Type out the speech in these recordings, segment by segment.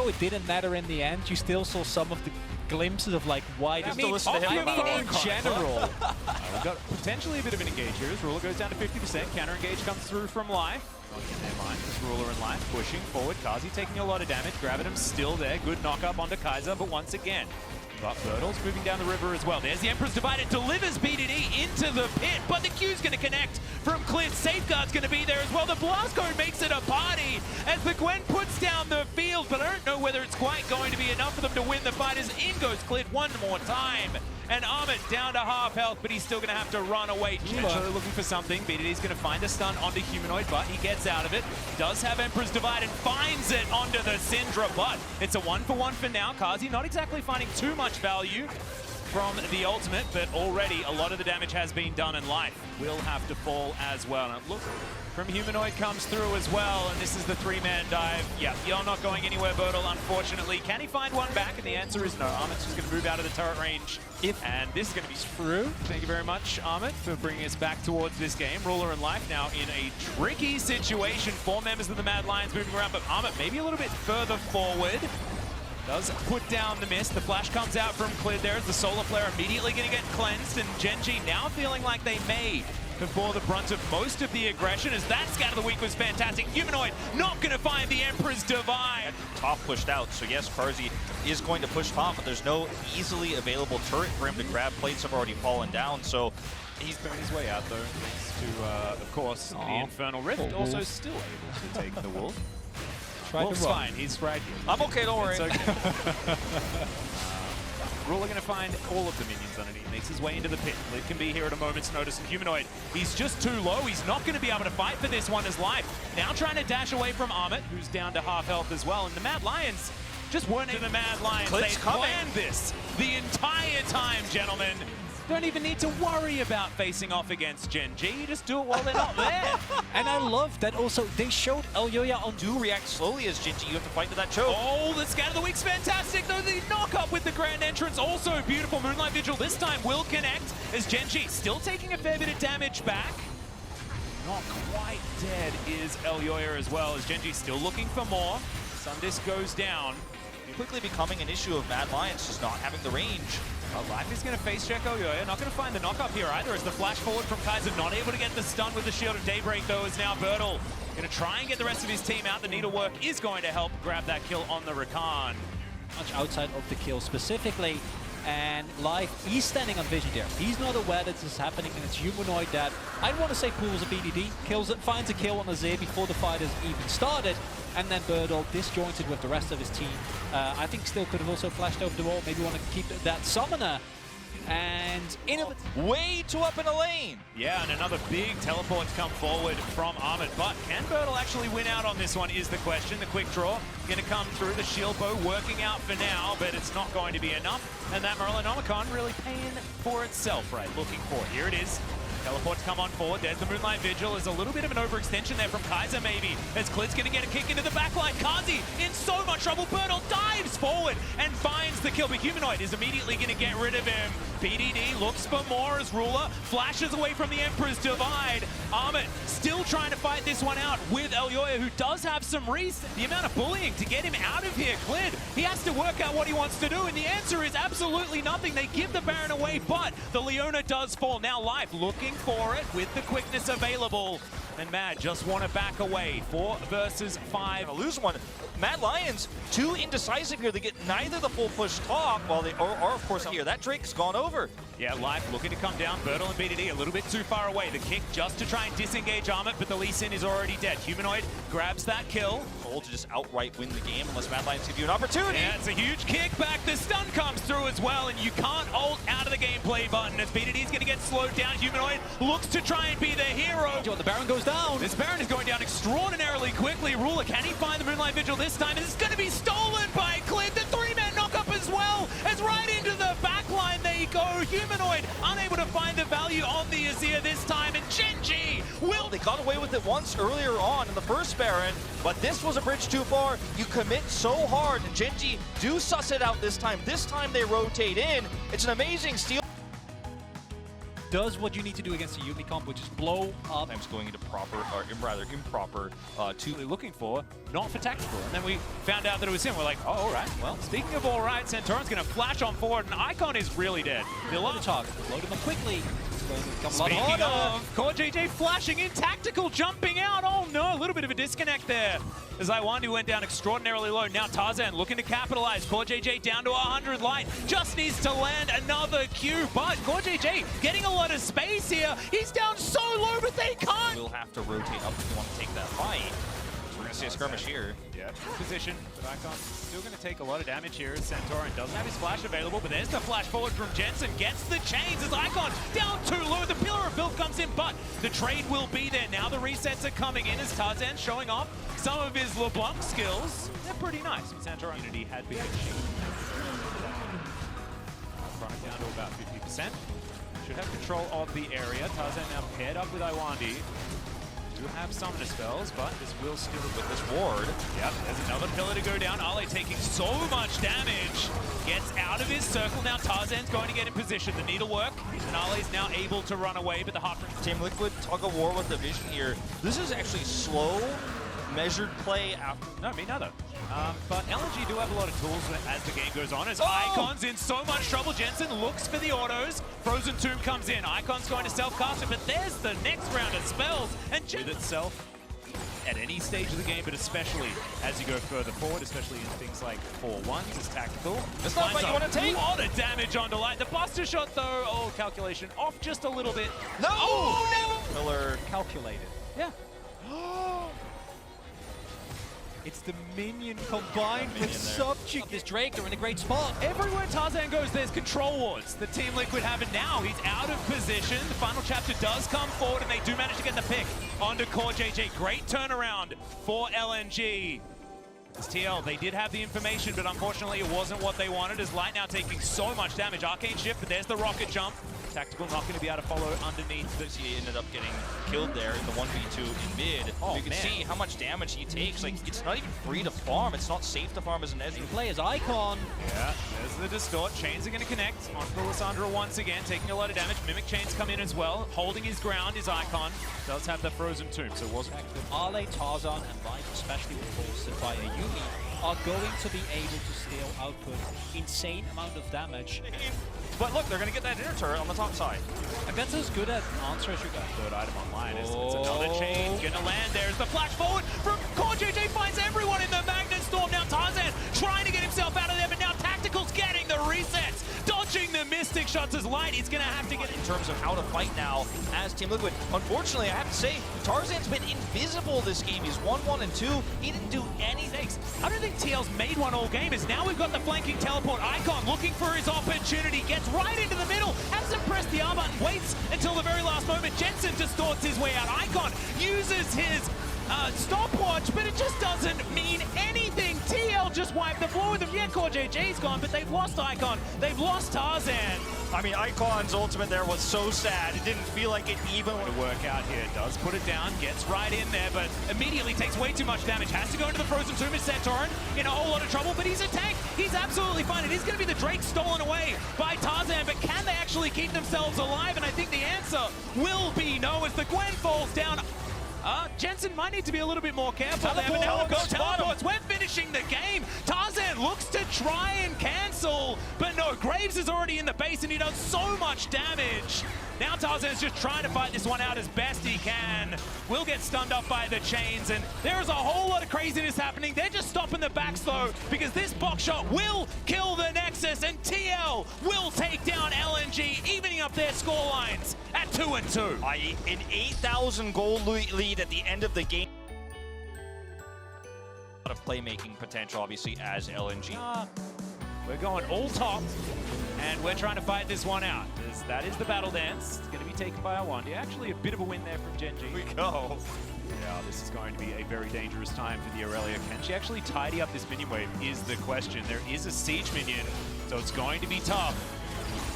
though it didn't matter in the end, you still saw some of the glimpses of like why in general. We've got potentially a bit of an engage here as Ruler goes down to 50%. Counter engage comes through from Life. Not in their mind, this Ruler and Life pushing forward. Kazi taking a lot of damage. Gravitum's still there. Good knock up onto Kaiser, but once again, but Birdle's moving down the river as well. There's the Emperor's Divide. It delivers BDD into the pit, but the Q's going to connect from Cliff. Safeguard's going to be there as well. The Blast Cone makes it a party as the Gwen puts down the field, but I don't know whether it's quite going to be enough for them to win the fight as in goes Cliff one more time. And Ahmed down to half health, but he's still going to have to run away. Potentially looking for something. BDD's going to find a stun onto Humanoid, but he gets out of it. Does have Emperor's Divide and finds it onto the Syndra, but it's a 1-for-1 for now. Kazi not exactly finding too much value from the ultimate, but already a lot of the damage has been done, and Life will have to fall as well. And look, from Humanoid comes through as well, and this is the 3-man dive. Yeah, you're not going anywhere, Birdle, unfortunately. Can he find one back? And the answer is no. Ahmed's just going to move out of the turret range. And this is going to be true. Thank you very much, Ahmed, for bringing us back towards this game. Ruler and Life now in a tricky situation. 4 members of the Mad Lions moving around, but Ahmed maybe a little bit further forward. Does put down the miss. The flash comes out from Clid there as the solar flare immediately going to get cleansed, and Genji now feeling like they may have bore the brunt of most of the aggression as that scat of the week was fantastic. Humanoid not going to find the Emperor's Divide. Top pushed out, so yes, Karzi is going to push top, but there's no easily available turret for him to grab. Plates have already fallen down, so he's burned his way out though, thanks to, of course, the Infernal Rift. Also still able to take the Wolf. Wolf's fine, he's right here. I'm okay, don't worry. It's okay. Ruler going to find all of the minions underneath. Makes his way into the pit. Lid can be here at a moment's notice. And Humanoid, he's just too low. He's not going to be able to fight for this one as Life. Now trying to dash away from Ahmed, who's down to half health as well. And the Mad Lions just weren't in the Mad Lions. They planned this the entire time, gentlemen. Don't even need to worry about facing off against Genji. You just do it while they're not there. And I love that also they showed Elyoya on do react slowly as Genji. You have to fight to that choke. Oh, the scat of the week's fantastic. Though the knock up with the grand entrance also beautiful. Moonlight Vigil this time will connect as Genji still taking a fair bit of damage back. Not quite dead is Elyoya as well as Genji still looking for more. Sundisk goes down. Quickly becoming an issue of Mad Lions just not having the range. Life is going to face check Elyoya. Not going to find the knock up here either as the flash forward from Kaiser not able to get the stun with the Shield of Daybreak though is now Birdle. Going to try and get the rest of his team out. The needlework is going to help grab that kill on the Rakan. Much outside of the kill specifically, and Life, he's standing on vision there. He's not aware that this is happening, and it's Humanoid that, I want to say pulls a BDD, kills it, finds a kill on Azir before the fight has even started, and then Birdle disjointed with the rest of his team. I think still could have also flashed over the wall, maybe want to keep that summoner. And way too up in the lane. Yeah, and another big teleport to come forward from Ahmed. But can Birdle actually win out on this one is the question. The quick draw going to come through. The shield bow working out for now, but it's not going to be enough. And that Merlinomicon really paying for itself, right? Looking for it. Here it is. Teleports come on forward. There's the Moonlight Vigil. There's a little bit of an overextension there from Kaiser maybe. As Klid's going to get a kick into the backline. Kazi in so much trouble. Birdle dives forward and finds the kill. But Humanoid is immediately going to get rid of him. BDD looks for more as Ruler flashes away from the Emperor's Divide. Ahmed still trying to fight this one out with Elyoya, who does have some reason. The amount of bullying to get him out of here, Klid, he has to work out what he wants to do, and the answer is absolutely nothing. They give the Baron away, but the Leona does fall. Now Life looking for it with the quickness available. And Mad just want to back away. 4 versus 5. Gonna lose one. Mad Lions, too indecisive here. They get neither the full push top, while they are of course here. That Drake's gone over. Yeah, Life looking to come down. Birdle and BDD a little bit too far away. The kick just to try and disengage Ahmed, but the Lee Sin is already dead. Humanoid grabs that kill. Goal to just outright win the game unless Mad Lions give you an opportunity. Yeah, it's a huge kick back. The stun comes through as well, and you can't ult out of the gameplay button as BDD's going to get slowed down. Humanoid looks to try and be the hero. the Baron goes down. This Baron is going down extraordinarily quickly. Ruler, can he find the Moonlight Vigil this time? And it's going to be stolen by Clint. The 3-man knock-up as well as right into the backline they go. Humanoid unable to find the value on the Azir this time, and Genji will... They got away with it once earlier on in the first Baron, but this was a bridge too far. You commit so hard, and Genji do suss it out this time. This time they rotate in. It's an amazing steal. does what you need to do against a Yumi comp, which is blow up. Sometimes going into proper, or rather improper, looking for, not for tactical. And then we found out that it was him. We're like, oh, all right. Well, speaking of all right, Santorin's going to flash on forward, and Icon is really dead. Below the target, load him up quickly. Speaking of, Core JJ flashing in, tactical jumping out. Oh no, a little bit of a disconnect there. As Iwandi went down extraordinarily low. Now Tarzan looking to capitalize. Core JJ down to 100 light. Just needs to land another Q, but Core JJ getting a lot of space here. He's down so low, but they can't. We'll have to rotate up if you want to take that fight. We're going to see a skirmish here. Yeah, position, but Icon still going to take a lot of damage here as Santorin doesn't have his flash available, but there's the flash forward from Jensen, gets the chains as Icon down too low. The Pillar of Filth comes in, but the trade will be there. Now the resets are coming in as Tarzan showing off some of his LeBlanc skills. They're pretty nice. Santorin unity had been achieved. Chronic down to about 50%. Should have control of the area. Tarzan now paired up with Iwandi. Do have summoner spells, but this will still with this ward. Yep, there's another pillar to go down. Ale taking so much damage. Gets out of his circle. Now Tarzan's going to get in position. The needle work, and Ale's now able to run away, but the Heart... Team Liquid tug of war with the vision here. This is actually slow, measured play after... No, me neither. But LNG do have a lot of tools as the game goes on. As Icon's in so much trouble, Jensen looks for the autos. Frozen Tomb comes in. Icon's going to self-cast it, but there's the next round of spells. And with itself at any stage of the game, but especially as you go further forward, especially in things like 4-1s, is tactical. It's not what you want to take. A lot of damage on Delight. The Buster Shot, though, oh, calculation off just a little bit. No! Oh, no! Pillar Calculated. Yeah. It's the minion combined with Subject. This Drake, they're in a great spot. Everywhere Tarzan goes, there's control wards. The Team Liquid have it now. He's out of position. The final chapter does come forward, and they do manage to get the pick onto Core JJ. Great turnaround for LNG. As TL, they did have the information, but unfortunately it wasn't what they wanted, as Light now taking so much damage. Arcane Shift, but there's the rocket jump. Tactical not going to be able to follow underneath. He ended up getting killed there in the 1v2 in mid. Oh, you can see how much damage he takes. Like, it's not even free to farm. It's not safe to farm as an Ezreal. Play as Icon. Yeah, there's the Distort. Chains are going to connect onto Lissandra once again, taking a lot of damage. Mimic Chains come in as well. Holding his ground is Icon. Does have the Frozen Tomb, so it wasn't... Ale, Tarzan, and Light, especially with bolstered by a Yumi, are going to be able to still output insane amount of damage. But look, they're going to get that inner turret on the top side. And that's as good an answer as you got. Third item online is it's another chain. Gonna land. There's the flash forward from Core JJ, finds everyone in the Magnet Storm. Now Tarzan trying to get himself out of there, but now Tactical's getting the resets. Dodging the Mystic Shots as Light. He's gonna have to get in terms of how to fight now as Team Liquid. Unfortunately, I have to say, Tarzan's been invisible this game. He's 1-1 and 2. He didn't do anything. I don't think TL's made one all game, as now we've got the flanking teleport. Icon looking for his opportunity. Gets right into the middle. Hasn't pressed the R button. Waits until the very last moment. Jensen distorts his way out. Icon uses his stopwatch, but it just doesn't mean anything. TL just wiped the floor with him. Yeah, Core JJ's gone, but they've lost Icon. They've lost Tarzan. I mean, Icon's ultimate there was so sad. It didn't feel like it even would work out here. Does put it down, gets right in there, but immediately takes way too much damage. Has to go into the Frozen Tomb. Is Santorin in a whole lot of trouble, but he's a tank. He's absolutely fine. It is going to be the Drake stolen away by Tarzan, but can they actually keep themselves alive? And I think the answer will be no, as the Gwen falls down. Jensen might need to be a little bit more careful there, but now go teleports. We're finishing the game. Tarzan looks to try and cancel, but no, Graves is already in the base and he does so much damage. Now Tarzan's just trying to fight this one out as best he can. Will get stunned up by the chains, and there is a whole lot of craziness happening. They're just stopping the backs though, because this box shot will kill the Nexus, and TL will take down LNG, evening up their score lines at 2-2. An 8,000 goal lead at the end of the game. A lot of playmaking potential, obviously, as LNG. We're going all top, and we're trying to fight this one out. That is the battle dance. It's going to be taken by Iwandi. Actually, a bit of a win there from Genji. Here we go. Yeah, this is going to be a very dangerous time for the Aurelia. Can she actually tidy up this minion wave is the question. There is a siege minion, so it's going to be tough.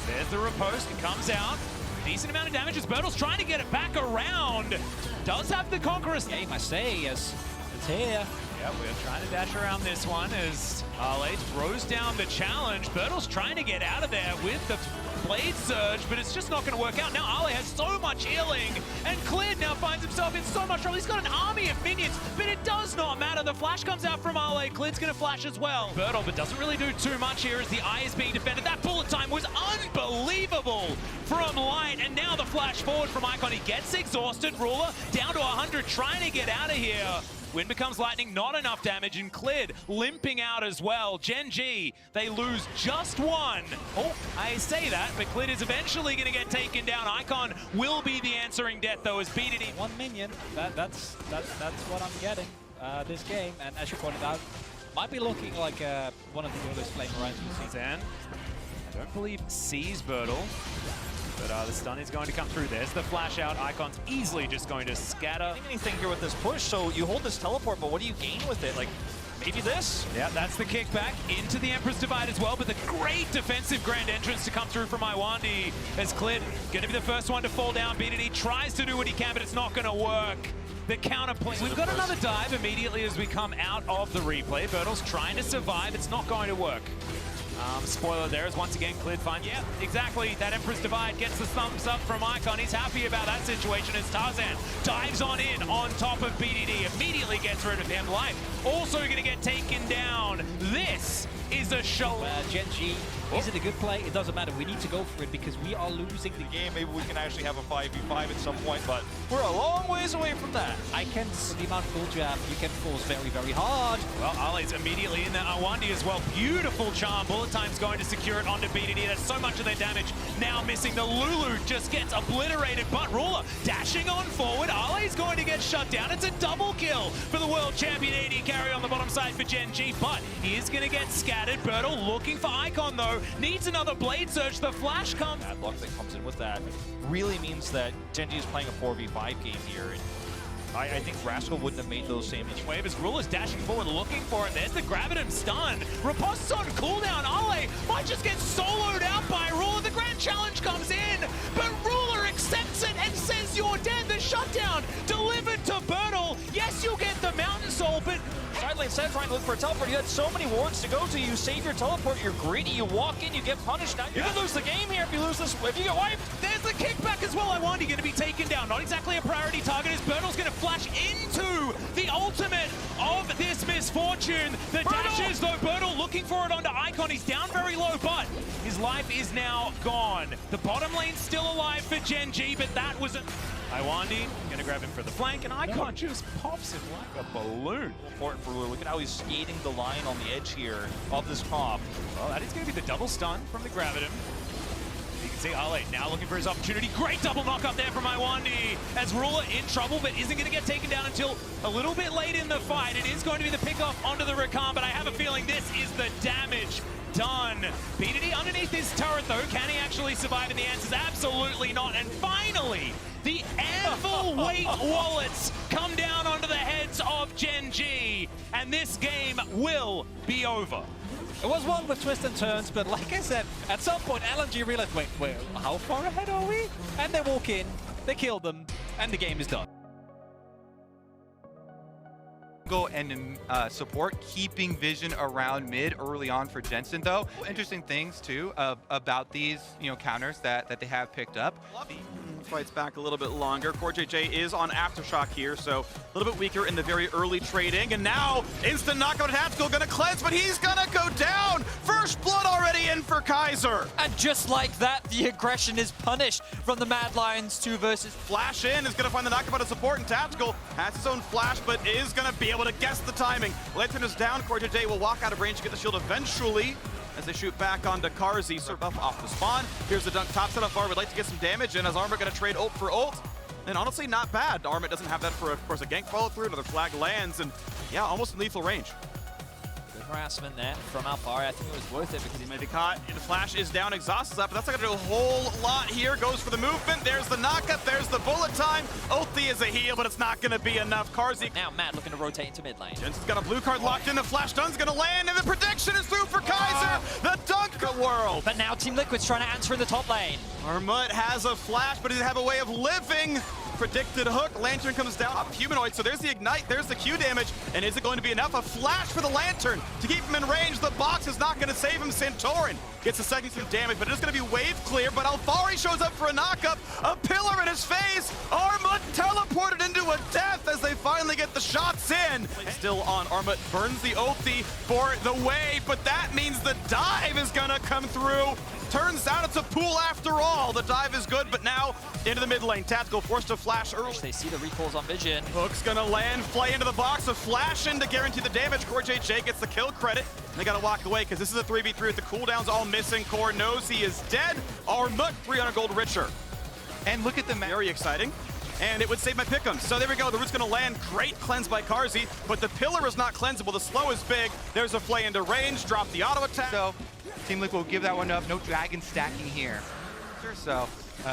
There's the riposte. It comes out. Decent amount of damage as Bertle's trying to get it back around. Does have the Conqueror's game, I say, yes. It's here. Yeah, we're trying to dash around this one as Ale throws down the challenge. Bertle's trying to get out of there with the Blade Surge, but it's just not going to work out. Now Ale has so much healing, and Cleared now finds himself in so much trouble. He's got an army of minions, but it does not matter. The flash comes out from Ale. Cleared's going to flash as well. Bertel, but doesn't really do too much here as the eye is being defended. That bullet time was unbelievable from Light, and now the flash forward from Icon. He gets exhausted. Ruler down to 100, trying to get out of here. Wind becomes lightning, not enough damage, and Cleared limping out as well. Gen G, they lose just one. Oh, I say that, but Cleared is eventually going to get taken down. Icon will be the answering death, though, as BDD. One minion, that's what I'm getting this game, and as you pointed out, might be looking like one of the earliest flame rounds we've seen. Zan, I don't believe sees Bertel. But the stun is going to come through. There's the flash out. Icon's easily just going to scatter. Anything here with this push, so you hold this teleport, but what do you gain with it? Like, maybe this? Yeah, that's the kickback into the Emperor's Divide as well, but the great defensive grand entrance to come through from Iwandi as Cleared going to be the first one to fall down. BDD tries to do what he can, but it's not going to work. The counterpoint. We've got another dive immediately as we come out of the replay. Bertel's trying to survive. It's not going to work. Spoiler there is once again Cleared fine. Yeah, exactly. That Emperor's Divide gets the thumbs up from Icon. He's happy about that situation as Tarzan dives on in on top of BDD. Immediately gets rid of him. Life also going to get taken down. This is a show. Gen G, is it a good play? It doesn't matter. We need to go for it because we are losing the game. Maybe we can actually have a 5v5 at some point, but we're a long ways away from that. I can see the amount of full jab you can force very, very hard. Well, Ale's immediately in there. Awandi as well. Beautiful charm. Bullet time's going to secure it onto BDD. That's so much of their damage. Now missing. The Lulu just gets obliterated, but Ruler dashing on forward. Ale's going to get shut down. It's a double kill for the world champion AD carry on the bottom side for Gen G, but he is going to get scattered. Bertel looking for Icon though. Needs another Blade Surge. The flash comes. That block that comes in with that really means that Genji is playing a 4v5 game here. And I think Rascal wouldn't have made those same wave as Ruler's dashing forward looking for it. There's the Gravitum stun. Ripost's on cooldown. Ale might just get soloed out by Ruler. The grand challenge comes in, but Ruler accepts it and says you're dead. The shutdown delivered to Bertel. Yes, you'll get the Mountain Soul, but side lane set trying to look for a teleport. You had so many wards to go to. You save your teleport, you're greedy, you walk in, you get punished. Now you can lose the game here if you lose this, if you get wiped. There's the kickback as well. Iwandi going to be taken down. Not exactly a priority target as Bertel's going to flash into the ultimate of this misfortune. The dashes though, Bertel looking for it onto Icon. He's down very low, but his life is now gone. The bottom lane's still alive for Gen G, but that was a... Iwandi gonna grab him for the flank, and Icon just pops him like a balloon. Important for Ruler. Look at how he's skating the line on the edge here of this comp. Well, that is gonna be the double stun from the Gravitum. You can see Ale now looking for his opportunity. Great double knock up there from Iwandi as Ruler in trouble, but isn't gonna get taken down until a little bit late in the fight. It is going to be the pickoff onto the Rakan, but I have a feeling this is the damage done. BDD underneath this turret though. Can he actually survive? And the answer is absolutely not. And finally, the Anvil weight wallets come down onto the heads of Gen G, and this game will be over. It was one with twists and turns, but like I said, at some point LNG realized, wait, how far ahead are we? And they walk in, they kill them, and the game is done. And support, keeping vision around mid early on for Jensen though. Interesting things too about these counters that they have picked up. Fights back a little bit longer. CoreJJ is on Aftershock here, so a little bit weaker in the very early trading. And now, instant knockout at Haskell, gonna cleanse, but he's gonna go down! First blood already in for Kaiser! And just like that, the aggression is punished from the Mad Lions 2 versus... Flash in is gonna find the knockout of support, and Tactical has his own flash, but is gonna be able to guess the timing. Lantern is down, CoreJJ will walk out of range to get the shield eventually, as they shoot back onto Karzi. Serve up off the spawn. Here's the dunk top set up far. Would like to get some damage in as Armor going to trade ult for ult. And honestly, not bad. Armor doesn't have that for, of course, a gank follow through. Another flag lands, and yeah, almost in lethal range. Good harassment there from Alpari. I think it was worth it because He's maybe caught. The flash is down, exhausts up, but that's not going to do a whole lot here. Goes for the movement. There's the knockup. There's the bullet time. Ulti is a heal, but it's not going to be enough. Karzi. now Matt looking to rotate into mid lane. Jensen's got a blue card locked in. The flash stun's going to land, and the prediction is through for Kaiser. The dunk world. But now Team Liquid's trying to answer in the top lane. Armut has a flash, but he doesn't have a way of living. predicted hook. Lantern comes down. Humanoid, so there's the ignite, there's the Q damage. And is it going to be enough? A flash for the Lantern to keep him in range. The box is not going to save him. Santorin gets a second some damage, but it is going to be wave clear. But Alfari shows up for a knockup. A pillar in his face. Armut teleported into a death as they finally get the shots in. Still on. Armut burns the ulti for the wave, but that means the dive is going to come through. Turns out it's a pool after all. The dive is good, but now into the mid lane. Tactical forced to flash early. They see the recalls on Vision. Hook's gonna land, play into the box, a flash in to guarantee the damage. CoreJJ gets the kill credit. They gotta walk away because this is a 3v3 with the cooldowns all missing. Core knows he is dead. Armut 300 gold richer. And look at the map. Very exciting. And it would save my pick'em. So there we go, the root's gonna land. Great cleanse by Carzzy, but the pillar is not cleansable. The slow is big. There's a flay into range, drop the auto attack. So Team Liquid will give that one up. No dragon stacking here. So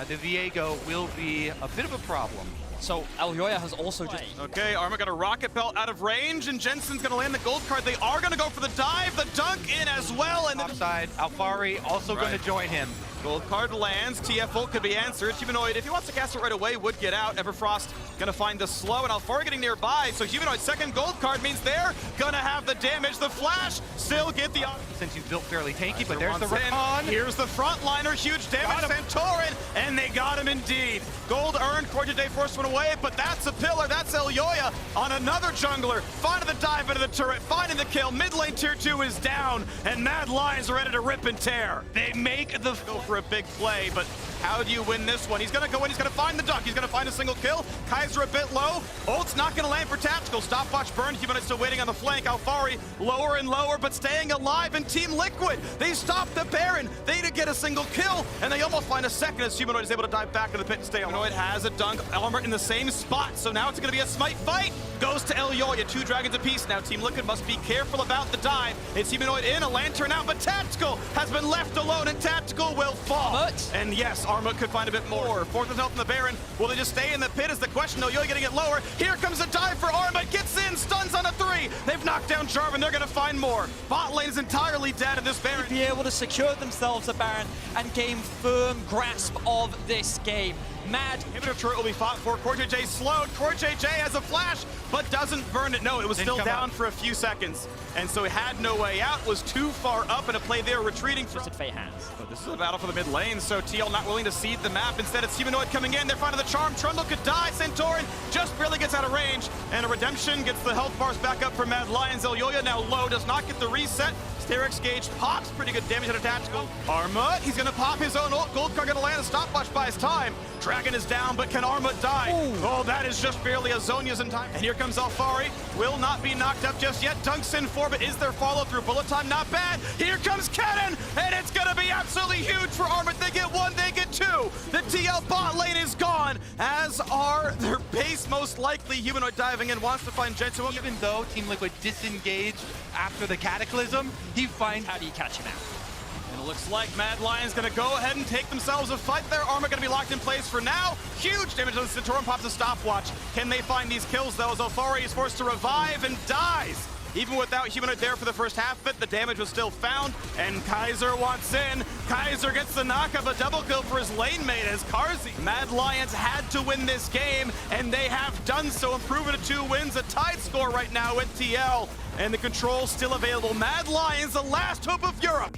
the Viego will be a bit of a problem. So Elyoya has also just... Okay, Armut got a rocket belt out of range, and Jensen's gonna land the gold card. They are gonna go for the dive, the dunk in as well, and Offside, Alfari also going to join him. gold card lands. TF ult could be answered. Humanoid, if he wants to cast it right away, would get out. Everfrost gonna find the slow, and Alfari getting nearby. So Humanoid's second gold card means they're gonna have the damage. The flash still get the... Since he's built fairly tanky, but there's the wants in. recon. Here's the frontliner, huge damage, Santorin, and they got him indeed. Gold earned, CoreJJ forced one away, but that's a pillar, that's Elyoya on another jungler. Finding the dive into the turret, finding the kill. Mid lane tier 2 is down, and Mad Lions are ready to rip and tear. They make the go for a big play, but how do you win this one? He's gonna go in, he's gonna find the dunk, he's gonna find a single kill. Kaiser a bit low, ult's not gonna land for Tactical. Stopwatch burn, Humanoid still waiting on the flank. Alfari lower and lower, but staying alive, and Team Liquid, they stop the Baron. They did get a single kill, and they almost find a second as Humanoid is able to dive back in the pit and stay on. Humanoid has a dunk, Elmer in the same spot, so now it's gonna be a smite fight. Goes to Elyoya, 2 dragons apiece. Now Team Liquid must be careful about the dive. It's Humanoid in, a lantern out, but Tactical has been left alone, and Tactical will fall. Armut. And yes, Armut could find a bit more. Fourth health in the Baron. Will they just stay in the pit is the question. Elyoya getting it lower. Here comes a dive for Armut. Gets in, stuns on a 3. They've knocked down Jarvan. They're going to find more. Bot lane is entirely dead in this Baron. Be able to secure themselves a Baron and gain firm grasp of this game. MAD. Inhibitor turret will be fought for. CoreJJ slowed. CoreJJ has a flash, but doesn't burn it. No, it was still down for a few seconds. And so he had no way out, was too far up in a play there, retreating from Fey hands. But this is a battle for the mid lane, so TL not willing to cede the map. Instead, it's Humanoid coming in. They're finding the charm. Trundle could die. Santorin just barely gets out of range. And a redemption gets the health bars back up for Mad Lions. Elyoya now low, does not get the reset. Sterix Gauge pops, pretty good damage at a Tactical. Armut, he's gonna pop his own ult. Gold card gonna land, a stopwatch by his time. Dragon is down, but can Armut die? Ooh. Oh, that is just barely a Zhonya's in time. And here comes Alfari, will not be knocked up just yet. Dunks in 4, but is there follow through? Bullet time, not bad. Here comes Cannon, and it's gonna be absolutely huge for Armut. They get 1, they get 2. The TL bot lane is gone, as are their base most likely. Humanoid diving in, wants to find Jensen. Even though Team Liquid disengaged after the Cataclysm, he finds... How do you catch him out? And it looks like Mad Lions gonna go ahead and take themselves a fight there. Armut gonna be locked in place for now. Huge damage on the Santorin, pops a stopwatch. Can they find these kills though, as Alfari is forced to revive and dies? Even without Humanoid there for the first half of it, the damage was still found, and Kaiser wants in. Kaiser gets the knockup, a double kill for his lane mate as Carzzy. Mad Lions had to win this game, and they have done so, improving to 2 wins, a tied score right now with TL, and the control still available. Mad Lions, the last hope of Europe.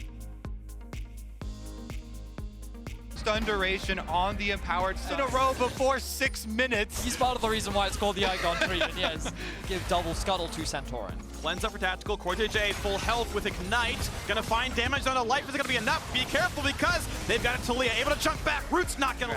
Stun duration on the empowered in a row before 6 minutes. He's part of the reason why it's called the Icon treatment, yes. Give double scuttle to Santorin. Cleanse up for Tactical. CoreJJ full health with Ignite. Gonna find damage on a life. Is it gonna be enough? Be careful because they've got it to Leah. Able to jump back. Root's not gonna...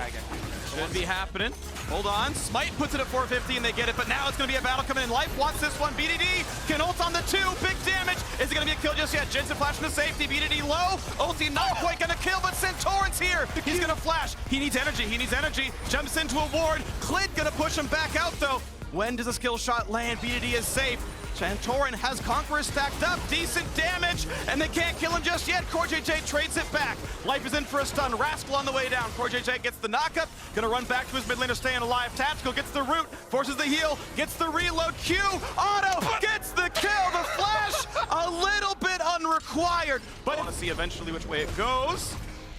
Should be happening. Hold on. Smite puts it at 450 and they get it, but now it's gonna be a battle coming in. Life wants this one. BDD can ult on the 2. Big damage. Is it gonna be a kill just yet? Jensen flash into safety. BDD low. Ulti not quite gonna kill, but Santorin's here. He's gonna flash. He needs energy. He needs energy. Jumps into a ward. Clid gonna push him back out though. When does a skill shot land? BDD is safe. Santorin has Conqueror stacked up, decent damage, and they can't kill him just yet. CoreJJ trades it back. Life is in for a stun. Rascal on the way down. CoreJJ gets the knockup, gonna run back to his mid laner, staying alive. Tactical gets the root, forces the heal, gets the reload. Q, auto, gets the kill. The flash, a little bit unrequired, but I want to see eventually which way it goes.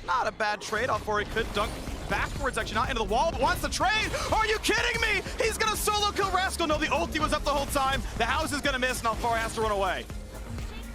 Not a bad trade. Alfari could dunk backwards, actually not into the wall, but wants to trade. Are you kidding me? He's gonna solo kill Rascal. No, the ulti was up the whole time. The house is gonna miss, and Alfari has to run away.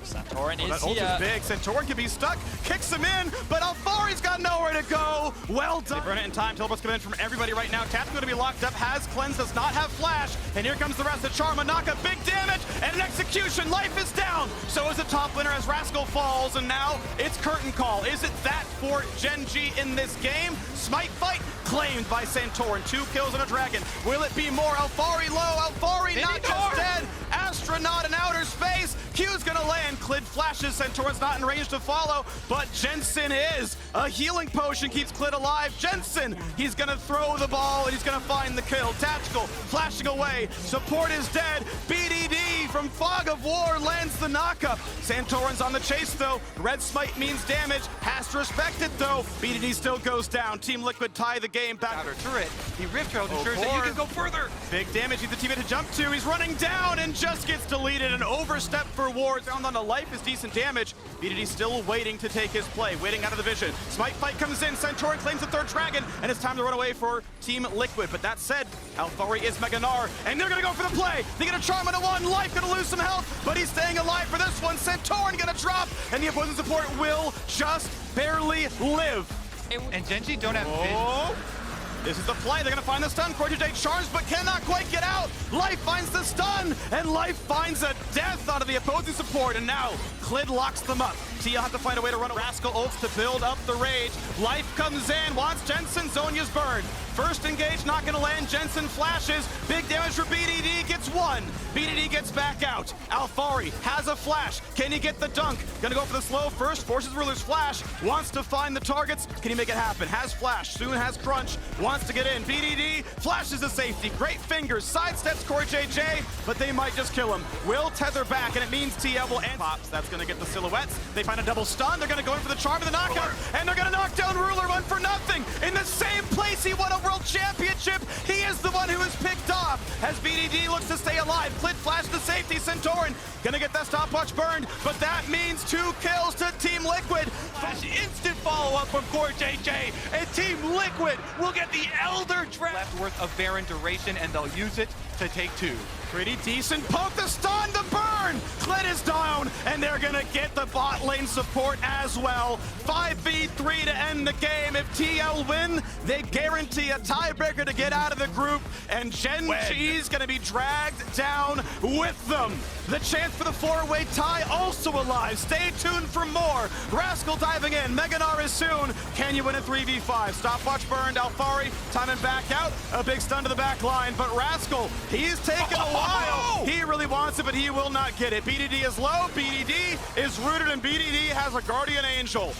Santorin is That ult here. is big. Santorin can be stuck, kicks him in, but Alfari's got nowhere to go. Well done. They burn it in time. Teleport's coming in from everybody right now. Tap's going to be locked up. Has cleanse, does not have flash. And here comes the rest of Charm. Naka, big damage and an execution. Life is down. So is the top winner as Rascal falls. And now it's curtain call. Is it that for Gen G in this game? Smite fight claimed by Santorin. 2 kills and a dragon. Will it be more? Alfari low. Alfari not just dead. Astronaut in outer space. Q's gonna land. Clid flashes. Santorin's not in range to follow, but Jensen is. A healing potion keeps Clid alive. Jensen, he's gonna throw the ball and he's gonna find the kill. Tactical flashing away. Support is dead. BDD from Fog of War lands the knockup. Santorin's on the chase though. Red Smite means damage. Has to respect it though. BDD still goes down. Team Liquid tie the game back. Outer turret. He rift trails, ensures that you can go further. Big damage, he's the teammate to jump to. He's running down and just gets deleted. An overstep for Ward. Down on the life is decent damage. BDD still waiting to take his play, waiting out of the vision. Smite fight comes in. Santorin claims the 3rd dragon, and it's time to run away for Team Liquid. But that said, Alfari is Meganar, and they're gonna go for the play. They get a charm into 1. Life gonna lose some health, but he's staying alive for this one. Santorin gonna drop, and the opposing support will just barely live. And Gen G don't have Oh! This is the play. They're going to find the stun. Cortege charms, but cannot quite get out. Life finds the stun, and Life finds a death out of the opposing support. And now, Clid locks them up. Tia have to find a way to run a Rascal ults to build up the rage. Life comes in, wants Jensen. Zonya's burned. First engage, not going to land. Jensen flashes. Big damage for BDD. Gets 1. BDD gets back out. Alfari has a flash. Can he get the dunk? Going to go for the slow first. Forces Ruler's flash. Wants to find the targets. Can he make it happen? Has flash. Soon has crunch. Wants to get in. BDD flashes to safety. Great fingers. Sidesteps Corey JJ, but they might just kill him. Will tether back, and it means TL will end. Pops. That's going to get the silhouettes. They find a double stun. They're going to go in for the charm of the knockout, and they're going to knock down Ruler 1 for nothing. In the same place he won a world championship, he is the one who is picked off as BDD looks to stay alive. Clid flash to safety. Santorin going to get that stopwatch burned, but that means 2 kills to Team Liquid. flash. Instant follow-up from Core JJ, and Team Liquid will get the Elder Dragon left worth of Baron duration, and they'll use it to take 2. Pretty decent poke, the stun, the burn! Clid is down, and they're gonna get the bot lane support as well. 5v3 to end the game. If TL win, they guarantee a tiebreaker to get out of the group, and Gen G's gonna be dragged down with them. The chance for the 4-way tie also alive. Stay tuned for more. Rascal diving in. Meganar is soon. Can you win a 3v5? Stopwatch burned. Alfari timing back out. A big stun to the back line, but Rascal, he's taken a while. He really wants it, but he will not get it. BDD is low. BDD is rooted, and BDD has a Guardian Angel.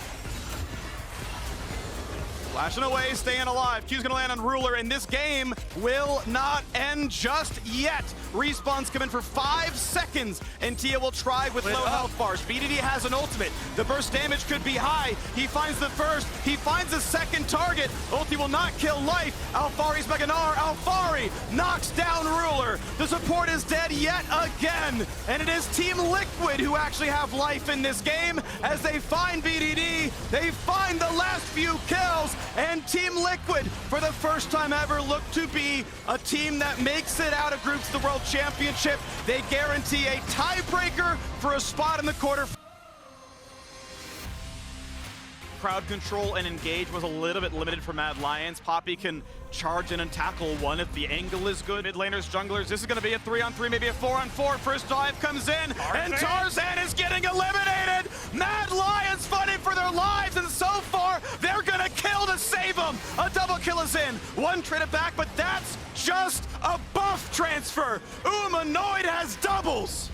Flashing away, staying alive. Q's gonna land on Ruler, and this game will not end just yet. Respawns come in for 5 seconds, and Tia will try with low health bars. BDD has an ultimate. The burst damage could be high. He finds the first. He finds a second target. Ulti will not kill Life. Alfari's Meganar. Alfari knocks down Ruler. The support is dead yet again, and it is Team Liquid who actually have life in this game as they find BDD. They find the last few kills, and Team Liquid, for the first time ever, look to be a team that makes it out of groups to the World Championship. They guarantee a tiebreaker for a spot in the quarter. Crowd control and engage was a little bit limited for Mad Lions. Poppy can charge in and tackle 1 if the angle is good. Mid laners, junglers, this is going to be a 3-on-3, maybe a 4-on-4. First dive comes in, and Tarzan is getting eliminated. Mad Lions fighting for their lives, and so far, they're going to kill to save them. A double kill is in. 1 traded back, but that's just a buff transfer. Humanoid has doubles.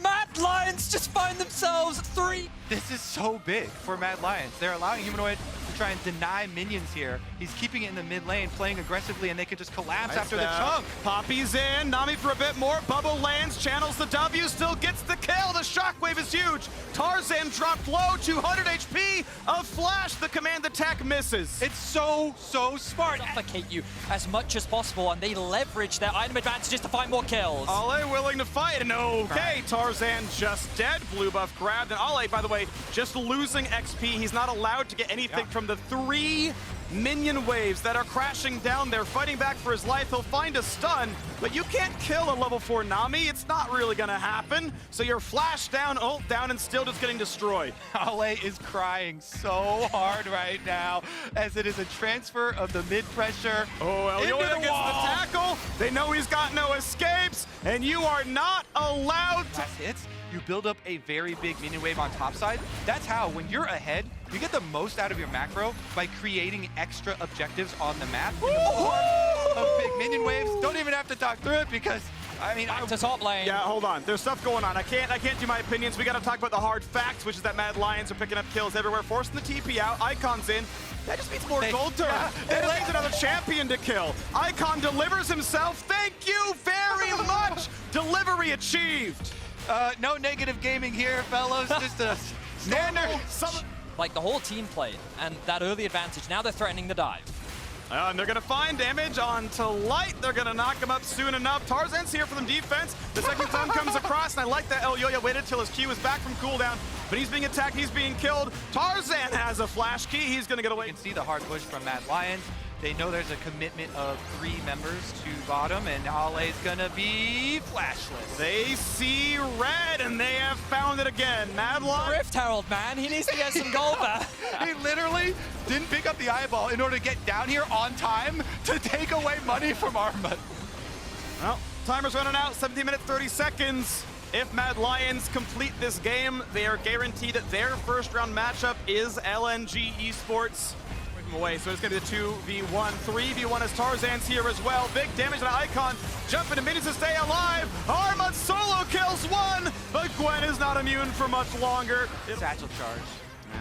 Mad Lions just find themselves 3. This is so big for Mad Lions. They're allowing Humanoid to try and deny minions here. He's keeping it in the mid lane, playing aggressively, and they can just collapse after the chunk. Poppy's in, Nami for a bit more. Bubble lands, channels the W, still gets the kill. The shockwave is huge. Tarzan dropped low, 200 HP. A flash, the command attack misses. It's so smart. Suffocate you as much as possible, and they leverage their item advantages to find more kills. Ale willing to fight, and okay, Tarzan just dead. Blue buff grabbed, and Ale, by the way, just losing XP. He's not allowed to get anything from the 3 minion waves that are crashing down there, fighting back for his life. He'll find a stun, but you can't kill a level 4 Nami. It's not really gonna happen. So you're flash down, ult down, and still just getting destroyed. Ale is crying so hard right now as it is a transfer of the mid pressure. Oh, Elyoya gets the tackle. They know he's got no escapes, and you are not allowed to. Last hits, you build up a very big minion wave on top side. That's how, when you're ahead, you get the most out of your macro by creating extra objectives on the map in the form of big minion waves. Don't even have to talk through it because, I mean, Back to top lane. Yeah, hold on. There's stuff going on. I can't do my opinions. We got to talk about the hard facts, which is that Mad Lions are picking up kills everywhere, forcing the TP out. Icon's in. That just means more gold turn. That just means another champion to kill. Icon delivers himself. Thank you very much. Delivery achieved. no negative gaming here, fellows. Just a standard. Like the whole team played, and that early advantage. Now they're threatening the dive. And they're gonna find damage onto Light. They're gonna knock him up soon enough. Tarzan's here for them defense. The second time comes across, and I like that Elyoya waited till his Q is back from cooldown, but he's being attacked, he's being killed. Tarzan has a flash key, he's gonna get away. You can see the hard push from Mad Lions. They know there's a commitment of 3 members to bottom, and Ale's gonna be flashless. They see red, and they have found it again. Mad Lions. Rift Herald, man, he needs to get some gold back. He literally didn't pick up the eyeball in order to get down here on time to take away money from Armut. Well, timer's running out, 17 minutes, 30 seconds. If Mad Lions complete this game, they are guaranteed that their first round matchup is LNG Esports. Away, so it's going to be a 2v1, 3v1 as Tarzan's here as well. Big damage on Icon, jumping to minions to stay alive. Armut solo kills one, but Gwen is not immune for much longer. Satchel charge.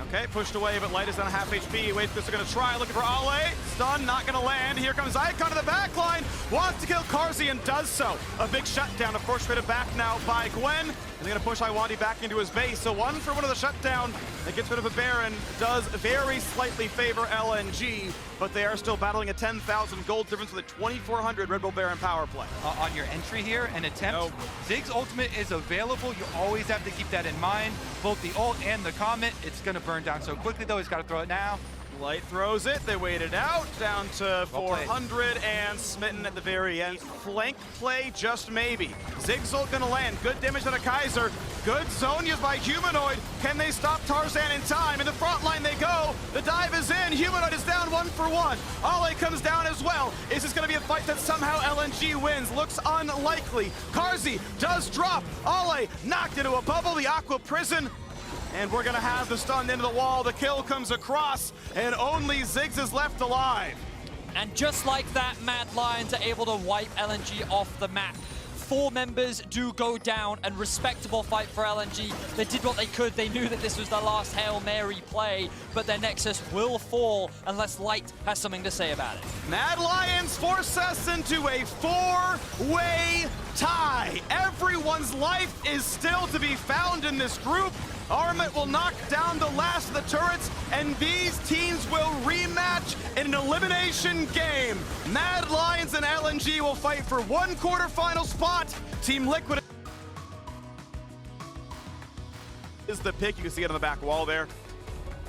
Okay, pushed away, but Light is down half HP. Wait, they're going to try, looking for Ale. Stun, not going to land. Here comes Icon to the back line. Wants to kill Carzzy and does so. A big shutdown, of course, traded back now by Gwen. And they're going to push Iwandi back into his base. So 1 for 1 of the shutdown. That gets rid of a Baron. Does very slightly favor LNG, but they are still battling a 10,000 gold difference with a 2,400 Red Bull Baron power play. On your entry here, an attempt. Zig's ultimate is available. You always have to keep that in mind. Both the ult and the comet. It's going to burn down so quickly, though. He's got to throw it now. Light throws it, they wait it out, down to 400, and smitten at the very end. Flank play, just maybe. Zig's ult gonna land, good damage on a Kaiser, good zone used by Humanoid. Can they stop Tarzan in time? In the front line they go, the dive is in, Humanoid is down 1 for 1. Ale comes down as well. Is this gonna be a fight that somehow LNG wins? Looks unlikely. Carzzy does drop, Ale knocked into a bubble, the Aqua Prison. And we're gonna have the stun into the wall. The kill comes across, and only Ziggs is left alive. And just like that, Mad Lions are able to wipe LNG off the map. 4 members do go down, and respectable fight for LNG. They did what they could. They knew that this was the last Hail Mary play, but their Nexus will fall unless Light has something to say about it. Mad Lions force us into a 4-way tie. Everyone's life is still to be found in this group. Armut will knock down the last of the turrets, and these teams will rematch in an elimination game. Mad Lions and LNG will fight for 1 quarterfinal spot. Team Liquid is the pick. You can see it on the back wall there.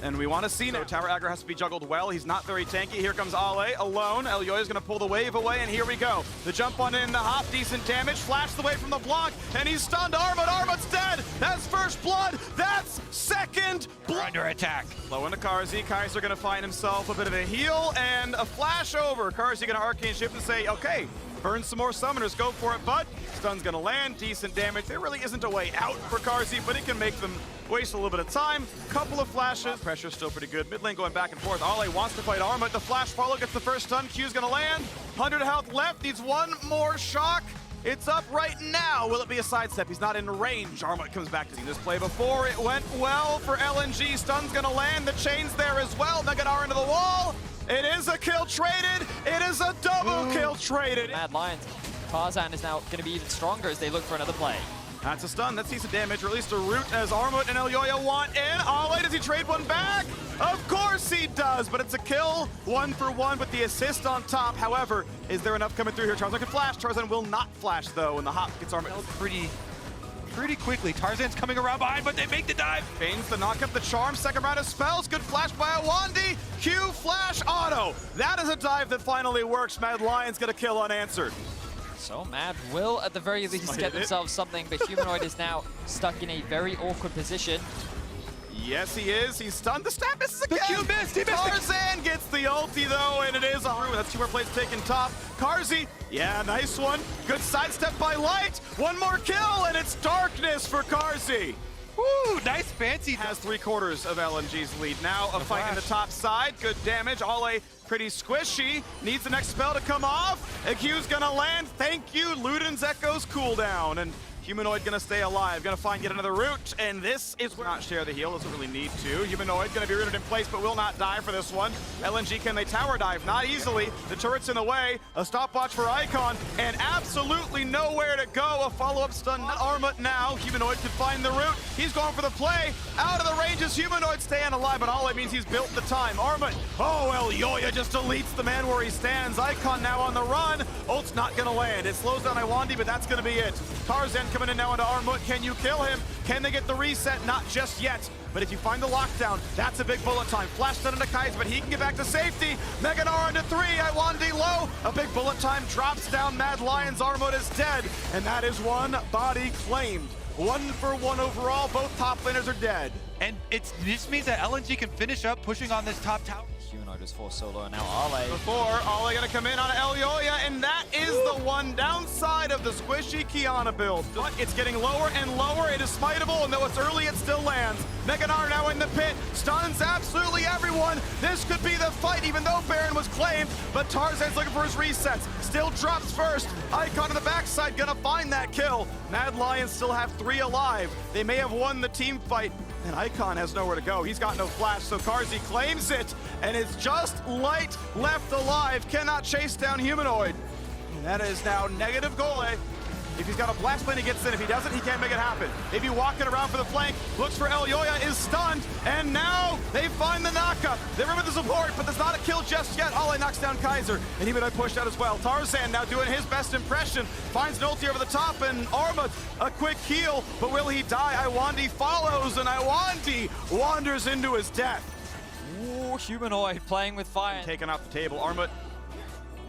And we want to see now. Tower aggro has to be juggled well. He's not very tanky. Here comes Ale alone. Elyoya's going to pull the wave away, and here we go. The jump on in, the hop, decent damage. Flashed away from the block, and he's stunned Armut. Armut's dead. That's first blood. That's second blood. Under attack. Low into Carzzy. Kaiser going to find himself a bit of a heal and a flash over. Carzzy going to arcane shift and say, okay, burn some more summoners, go for it, bud. Stun's gonna land, decent damage. There really isn't a way out for Carzzy, but it can make them waste a little bit of time. Couple of flashes. Pressure's still pretty good. Mid lane going back and forth. Ale wants to fight Armut. The flash follow gets the first stun. Q's gonna land. 100 health left. Needs 1 more shock. It's up right now. Will it be a sidestep? He's not in range. Armut comes back to see this play before. It went well for LNG. Stun's gonna land. The chain's there as well. Nugget R into the wall. It is a kill traded. It is a double kill traded. Mad Lions. Tarzan is now going to be even stronger as they look for another play. That's a stun. That's decent damage. Released a root as Armut and Elyoya want in. Ale, does he trade one back? Of course he does, but it's a kill. 1 for 1 with the assist on top. However, is there enough coming through here? Tarzan can flash. Tarzan will not flash, though, and the hop gets Armut. Pretty quickly. Tarzan's coming around behind, but they make the dive. Feigns the knock up the charm. Second round of spells. Good flash by Iwandi. Q flash auto. That is a dive that finally works. Mad Lion's gonna kill unanswered. So Mad will, at the very least, get themselves something, but Humanoid is now stuck in a very awkward position. Yes, he is. He's stunned. The stab misses again. The Q missed. He missed. Tarzan gets the ulti, though, and it is a ruin. That's 2 more plays taken top. Carzzy, yeah, nice one. Good sidestep by Light. One more kill, and it's darkness for Carzzy. Woo, nice fancy. Has 3/4 of LNG's lead. Now a fight in the top side. Good damage. Ale pretty squishy. Needs the next spell to come off. A Q's gonna land. Thank you. Luden's Echo's cooldown. And Humanoid gonna stay alive, gonna find yet another route, and this is where not share the heal, doesn't really need to. Humanoid gonna be rooted in place, but will not die for this one. LNG, can they tower dive? Not easily. The turret's in the way. A stopwatch for Icon, and absolutely nowhere to go. A follow-up stun, Armut now. Humanoid could find the route. He's going for the play. Out of the ranges, Humanoid staying alive, but all it means he's built the time. Armut, oh, El Yoya just deletes the man where he stands. Icon now on the run. Ult's not gonna land. It slows down Iwandi, but that's gonna be it. Tarzan coming in now into Armut. Can you kill him? Can they get the reset? Not just yet. But if you find the lockdown, that's a big bullet time. Flash stun into Kaiser, but he can get back to safety. Meganar into 3. Iwandi low. A big bullet time drops down. Mad Lion's Armut is dead. And that is one body claimed. 1 for 1 overall. Both top laners are dead. And this means that LNG can finish up pushing on this top tower. Humanoid is forced solo, and now Ale. Before, Ale gonna come in on El Yoya, and that is the one downside of the squishy Kiana build. But it's getting lower and lower. It is smiteable, and though it's early, it still lands. Meganar now in the pit, stuns absolutely everyone. This could be the fight, even though Baron was claimed, but Tarzan's looking for his resets. Still drops first. Icon on the backside gonna find that kill. Mad Lions still have 3 alive. They may have won the team fight, and Icon has nowhere to go. He's got no flash, so Carzzy claims it, and it's just Light left alive. Cannot chase down Humanoid. And that is now negative goal. If he's got a blast plane, he gets in. If he doesn't, he can't make it happen. Maybe walking around for the flank, looks for El Yoya, is stunned, and now they find the knockup. They remember the support, but there's not a kill just yet. Ale knocks down Kaiser, and Humanoid pushed out as well. Tarzan now doing his best impression, finds an ulti over the top, and Armut a quick heal, but will he die? Iwandi follows, and Iwandi wanders into his death. Ooh, Humanoid playing with fire. Taken off the table. Armut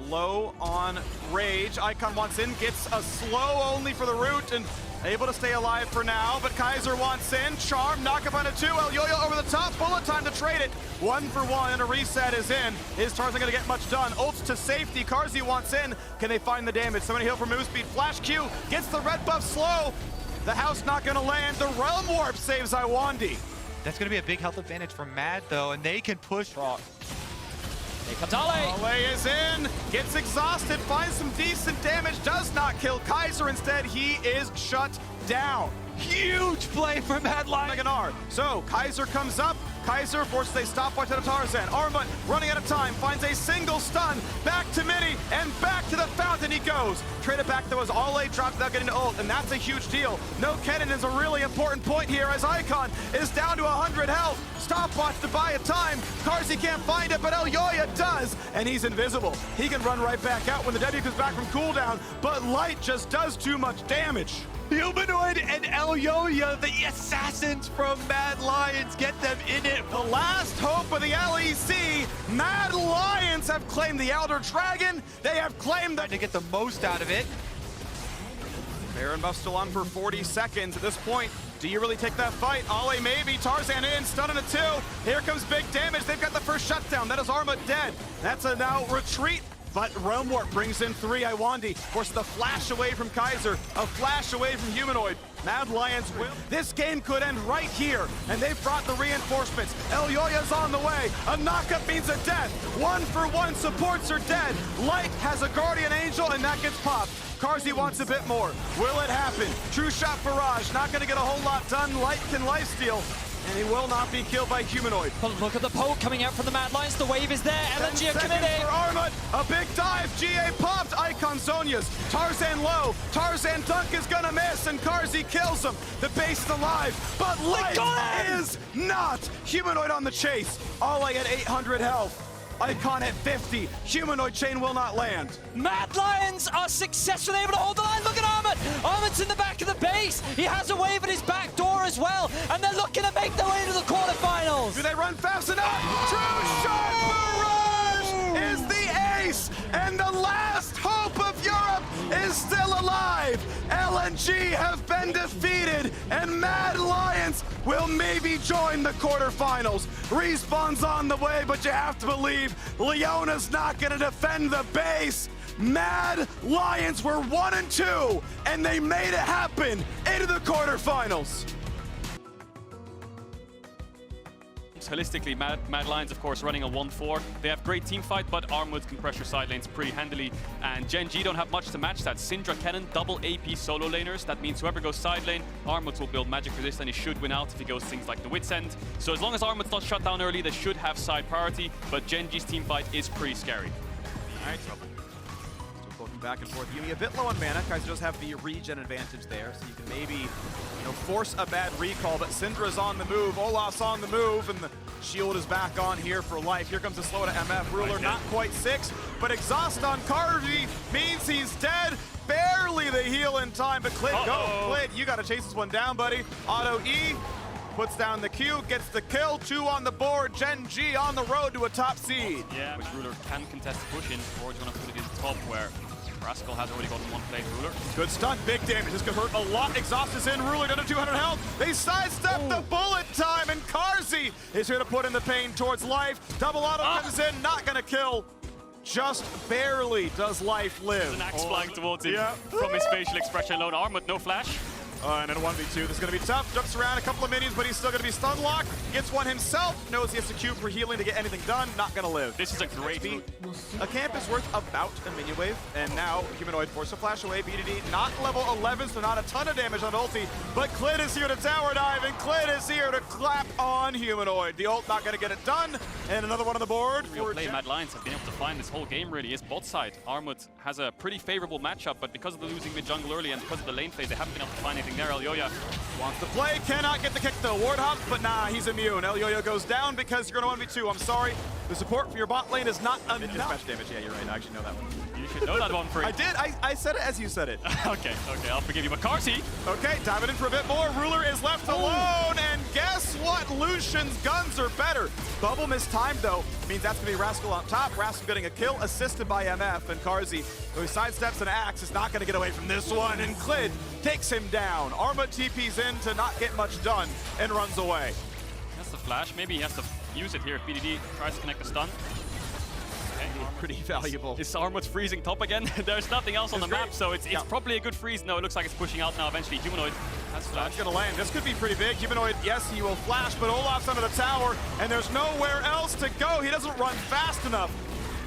low on rage. Icon wants in, gets a slow only for the root, and able to stay alive for now, but Kaiser wants in. Charm, knock up onto 2. El Yoya over the top. Bullet time to trade it. 1 for 1, and a reset is in. Is Tarzan going to get much done? Ults to safety. Carzzy wants in. Can they find the damage? Somebody heal for move speed. Flash Q gets the red buff slow. The house not going to land. The Realm Warp saves Iwandi. That's going to be a big health advantage for Mad, though, and they can push. Here comes Ale. Ale is in, gets exhausted, finds some decent damage, does not kill Kaiser. Instead, he is shut down. Huge play for Mad Lion. Meganar. So Kaiser comes up. Kaiser forces a stopwatch out of Tarzan. Armut running out of time, finds a single stun. Back to Mini, and back to the fountain he goes. Trade it back though as Ale drops without getting to ult, and that's a huge deal. No Kennen is a really important point here as Icon is down to 100 health. Stopwatch to buy a time. Carzzy can't find it, but El Yoya does, and he's invisible. He can run right back out when the W comes back from cooldown, but Light just does too much damage. Humanoid and El Yoya, the assassins from Mad Lions, get them in it. The last hope of the LEC. Mad Lions have claimed the Elder Dragon. They have claimed Trying to get the most out of it. Baron buff still on for 40 seconds. At this point, do you really take that fight? Ale maybe. Tarzan in, stun into 2. Here comes big damage. They've got the first shutdown. That is Armut dead. That's a now retreat. But Realm Warp brings in 3. Iwandi forces the flash away from Kaiser, a flash away from Humanoid. Mad Lions will. This game could end right here, and they've brought the reinforcements. El Yoya's on the way. A knockup means a death. 1 for 1 supports are dead. Light has a Guardian Angel, and that gets popped. Carzzy wants a bit more. Will it happen? True shot barrage. Not going to get a whole lot done. Light can lifesteal. And he will not be killed by Humanoid. But look at the poke coming out from the Mad Lions. The wave is there. LNG are committing. For Armut, a big dive. GA popped. Icon Zonia's. Tarzan low. Tarzan dunk is gonna miss, and Carzzy kills him. The base is alive, but Light is not. Humanoid on the chase. Ale at 800 health. Icon at 50. Humanoid chain will not land. Mad Lions are successfully able to hold the line. Look at Armut. Armut's in the back of the base. He has a wave at his back door as well. And they're looking to make their way to the quarterfinals. Do they run fast enough? True Shark Barrage is the ace. And the last hope of Europe is still alive. LNG have been defeated. And Mad Lions will maybe join the quarterfinals. Respawn's on the way, but you have to believe Leona's not going to defend the base. Mad Lions were 1-2, and they made it happen into the quarterfinals. Holistically, Mad Lions, of course, running a 1-4. They have great team fight, but Armut can pressure side lanes pretty handily. And Gen G don't have much to match that. Syndra, Kennen, double AP solo laners. That means whoever goes side lane, Armut will build magic resist, and he should win out if he goes things like the Wit's End. So as long as Armut's not shut down early, they should have side priority, but Gen G's team fight is pretty scary. All right, trouble. Still poking back and forth. Yumi a bit low on mana. Kaiser does have the regen advantage there, so you can maybe force a bad recall, but Syndra's on the move, Olaf's on the move, and the shield is back on here for life. Here comes the slow to MF. Ruler not quite 6, but exhaust on Karvi means he's dead. Barely the heal in time, but Clid, go. Clid, you gotta chase this one down, buddy. Auto E, puts down the Q, gets the kill, 2 on the board. Gen G on the road to a top seed. Yeah, which Ruler can contest the push in, or he's gonna put it in top where Rascal has already gotten one play to Ruler. Good stun, big damage. This could hurt a lot. Exhaust is in. Ruler down to 200 health. They sidestep the bullet time, and Karzi is here to put in the pain towards life. Double auto comes in, not gonna kill. Just barely does life live. An axe flying towards him from his facial expression alone. Armut, no flash. And in a 1v2, this is going to be tough. Jumps around a couple of minions, but he's still going to be stun locked. Gets one himself. Knows he has to queue for healing to get anything done. Not going to live. This is a great XP. A camp is worth about a minion wave. And now Humanoid force a flash away. BDD not level 11, so not a ton of damage on ulti. But Clid is here to tower dive, and Clid is here to clap on Humanoid. The ult not going to get it done. And another one on the board. Real play Mad Lions have been able to find this whole game really is bot side. Armut has a pretty favorable matchup, but because of the losing mid jungle early and because of the lane phase, they haven't been able to find anything there. Elyoya wants to play, cannot get the kick to ward hop, but nah, he's immune. Elyoya goes down because you're going to 1v2. I'm sorry. The support from your bot lane is not enough. Dispatch damage, yeah, you're right. I actually know that one. You should know that one for I did. I said it as you said it. okay, I'll forgive you. McCarthy. Okay, diving in for a bit more. Ruler is left alone, and guess what? Lucian's guns are better. Bubble mistimed, though, means that's going to be Rascal on top. Rascal getting a kill, assisted by MF, and Karzi, who sidesteps an axe, is not going to get away from this one, and Clid takes him down. Arma TP's in to not get much done, and runs away. That's the flash. Maybe he has to use it here if BDD tries to connect the stun. Okay. Pretty valuable. Is Armut's freezing top again? There's nothing else on the map, so it's probably a good freeze. No, it looks like it's pushing out now eventually. Humanoid has flash. Gonna land. This could be pretty big. Humanoid, yes, he will flash, but Olaf's under the tower, and there's nowhere else to go. He doesn't run fast enough.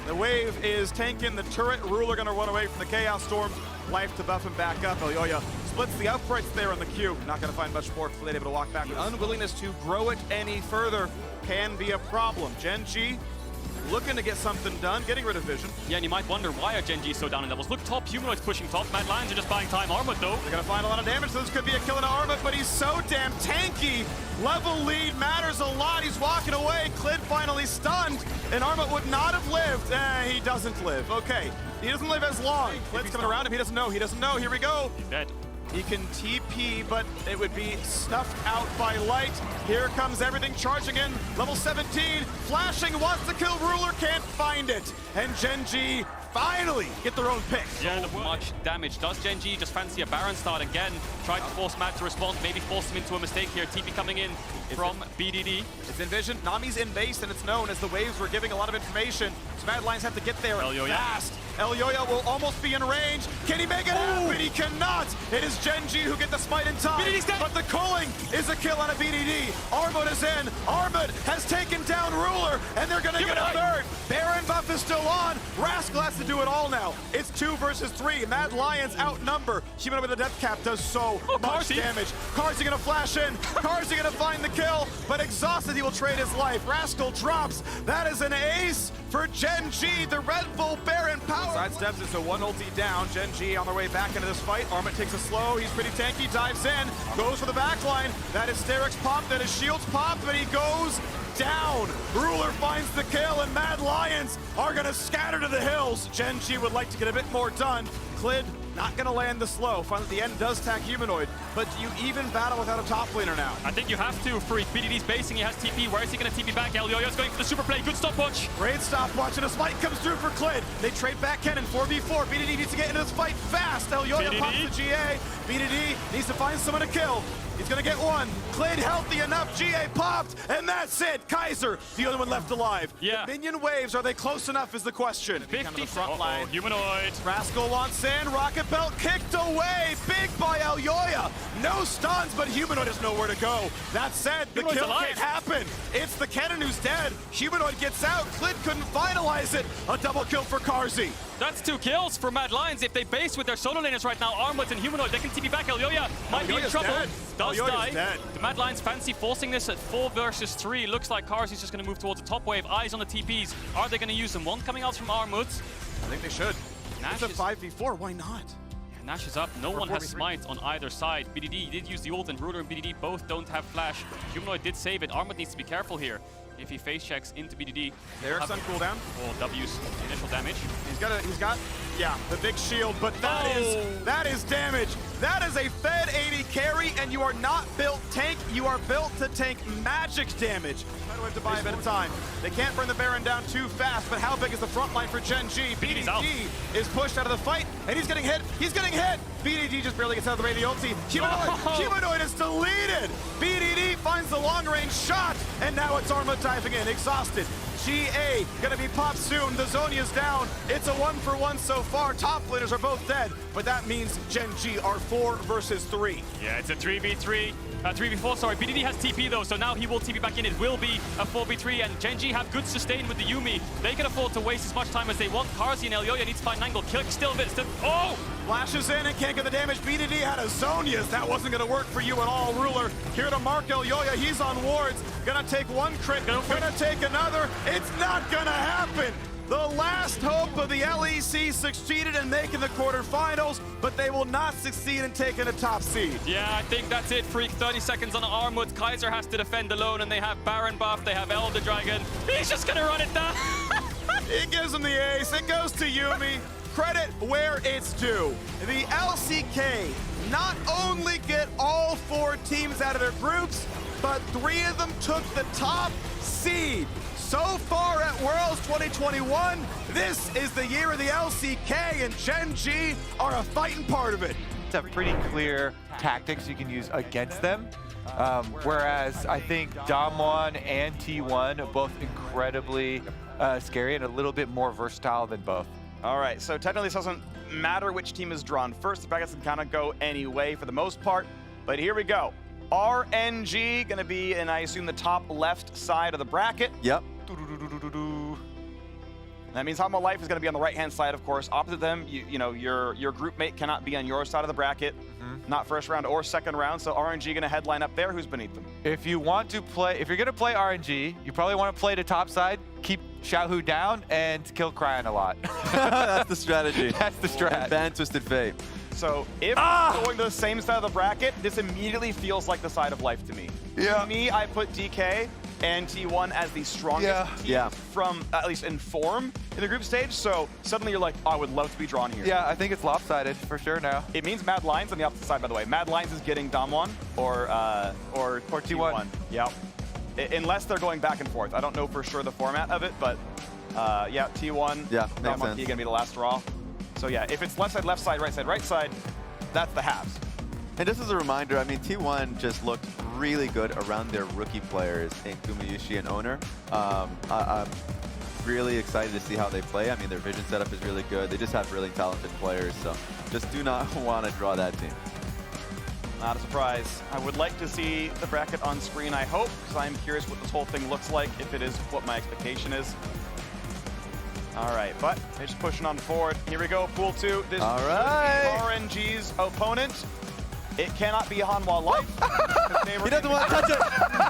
The wave is tanking the turret. Ruler gonna run away from the Chaos Storm. Life to buff him back up. Elyoya splits the uprights there on the queue. Not gonna find much more. Clid able to walk back. The unwillingness to grow it any further can be a problem. Gen G looking to get something done, getting rid of vision. Yeah, and you might wonder, why are Gen G so down in levels? Look, top, Humanoid's pushing top. Mad Lions are just buying time. Armut, though. They're gonna find a lot of damage, so this could be a kill into Armut, but he's so damn tanky. Level lead matters a lot. He's walking away. Clid finally stunned, and Armut would not have lived. He doesn't live. Okay, he doesn't live as long. Clid's coming around him. He doesn't know. He doesn't know. Here we go. He's dead. He can TP, but it would be snuffed out by light. Here comes everything charging in. Level 17, flashing, wants to kill Ruler, can't find it. And Gen G finally get their own pick. Yeah, not much damage. Does Gen G just fancy a Baron start again? Try to force Mad to respond, maybe force him into a mistake here. TP coming in from BDD. It's envisioned. Nami's in base, and it's known as the waves were giving a lot of information. So Mad Lions have to get there fast. Elyoya will almost be in range. Can he make it happen? He cannot. It is Gen G who get the smite in time. But the culling is a kill on a BDD. Armut is in. Armut has taken down Ruler, and they're going to get a third. Baron buff is still on. Rascal has to do it all now. It's 2 versus 3. Mad Lions outnumber. Humanoid with a death cap does so much damage. Karzi gonna flash in. Karzi gonna find the kill, but exhausted, he will trade his life. Rascal drops. That is an ace for Gen G. The Red Bull Baron power. Sidesteps, it's a 1 ulti down. Gen G on their way back into this fight. Armut takes a slow. He's pretty tanky. Dives in. Goes for the back line. That is Sterik's pop. That is Shield's pop. But he goes down. Ruler finds the kill, and Mad Lions are gonna scatter to the hills. Gen G would like to get a bit more done. Clid not gonna land the slow. Finally, the end does tag Humanoid, but do you even battle without a top laner now? I think you have to. Freak, BDD's basing, he has TP. Where is he going to TP back? Elyoya's going for the super play. Good stopwatch. Great stopwatch, and a smite comes through for Clid. They trade back Kennen, 4v4. BDD needs to get into this fight fast. Elyoya pops the GA. BDD needs to find someone to kill. He's gonna get one. Clid healthy enough, GA popped, and that's it. Kaiser, the only one left alive. Yeah. The minion waves, are they close enough is the question. 50 front line. Humanoid. Rascal wants in, Rocket Belt kicked away, big by Elyoya. No stuns, but Humanoid has nowhere to go. That said, the Humanoid's kill alive. can't happen. It's the Kennen who's dead. Humanoid gets out, Clid couldn't finalize it. A double kill for Carzzy. That's 2 kills for Mad Lions. If they base with their solo laners right now, Armwoods and Humanoid, they can TP back. Elyoya might be in Elyoya's trouble. dead. Does Elyoya's die. dead. The Mad Lions fancy forcing this at 4 versus 3. Looks like Carzzy's just going to move towards the top wave. Eyes on the TPs. Are they going to use them? One coming out from Armwoods. I think they should. Nash It's a is- 5v4, why not? Nash is up. No one has 4v3. smite on either side. BDD did use the ult, and Ruler and BDD both don't have flash. Humanoid did save it. Armwood needs to be careful here. If he face checks into BDD, Eric's on cooldown. well, W's initial damage. He's got, yeah, the big shield, but that is damage. That is a Fed 80 carry, and you are not built tank. You are built to tank magic damage. Try to have to buy a bit of time. They can't burn the Baron down too fast, but how big is the front line for Gen G? BDD's out. BDD is pushed out of the fight, and he's getting hit. He's getting hit. BDD just barely gets out of the way of the ulti. Humanoid is deleted. BDD finds the long-range shot, and now it's Arma diving in, exhausted. GA gonna be popped soon. The Zonia's down. It's a 1-for-1 so far. Top laners are both dead, but that means Gen G are 4 versus 3. Yeah, it's a 3v3. 3v4, sorry. BDD has TP though, so now he will TP back in. It will be a 4v3, and Gen G have good sustain with the Yuumi. They can afford to waste as much time as they want. Carzzy and Elyoya need to find an angle. Kill still a bit. Oh! Flashes in and can't get the damage. BDD had a Zonia's. That wasn't gonna work for you at all, Ruler. Here to mark Elyoya. He's on wards. Gonna take one crit. Gonna take another. It's not gonna happen. The last hope of the LEC succeeded in making the quarterfinals, but they will not succeed in taking a top seed. Yeah, I think that's it, Freak. 30 seconds on Armwood. Kaiser has to defend alone, and they have Baron buff. They have Elder Dragon. He's just gonna run it down. He gives him the ace. It goes to Yuumi. Credit where it's due. The LCK not only get all 4 teams out of their groups, but 3 of them took the top seed. So far at Worlds 2021, this is the year of the LCK, and Gen G are a fighting part of it. Have pretty clear tactics you can use against them. Whereas I think Damwon and T1 are both incredibly scary and a little bit more versatile than both. All right, so technically this doesn't matter which team is drawn first. The brackets can kind of go any way for the most part, but here we go. RNG gonna be in, I assume, the top left side of the bracket. Yep. That means Hama Life is going to be on the right-hand side, of course. Opposite them, you know, your group mate cannot be on your side of the bracket. Not first round or second round, so RNG going to headline up there. Who's beneath them? If you want to play, if you're going to play RNG, you probably want to play the top side, keep Xiaohu down, and kill Cryan a lot. That's the strategy. That's the strat. And ban Twisted Fate. So if going to the same side of the bracket, this immediately feels like the side of Life to me. Yeah. To me, I put DK and T1 as the strongest team from, at least in form, in the group stage. So suddenly you're like, oh, I would love to be drawn here. Yeah, I think it's lopsided for sure now. It means Mad Lions on the opposite side, by the way. Mad Lions is getting Damwon or T1. Yep. Unless they're going back and forth. I don't know for sure the format of it, but yeah, T1, Damwon T going to be the last draw. So yeah, if it's left side, right side, that's the halves. And just as a reminder, I mean, T1 just looked really good around their rookie players in Kumayushi and Owner. I'm really excited to see how they play. I mean, their vision setup is really good. They just have really talented players, so just do not want to draw that team. Not a surprise. I would like to see the bracket on screen, I hope, because I'm curious what this whole thing looks like, if it is what my expectation is. All right, but they're just pushing on forward. Here we go, Pool 2. This is RNG's opponent. It cannot be Hanwha Life. He doesn't want to touch it.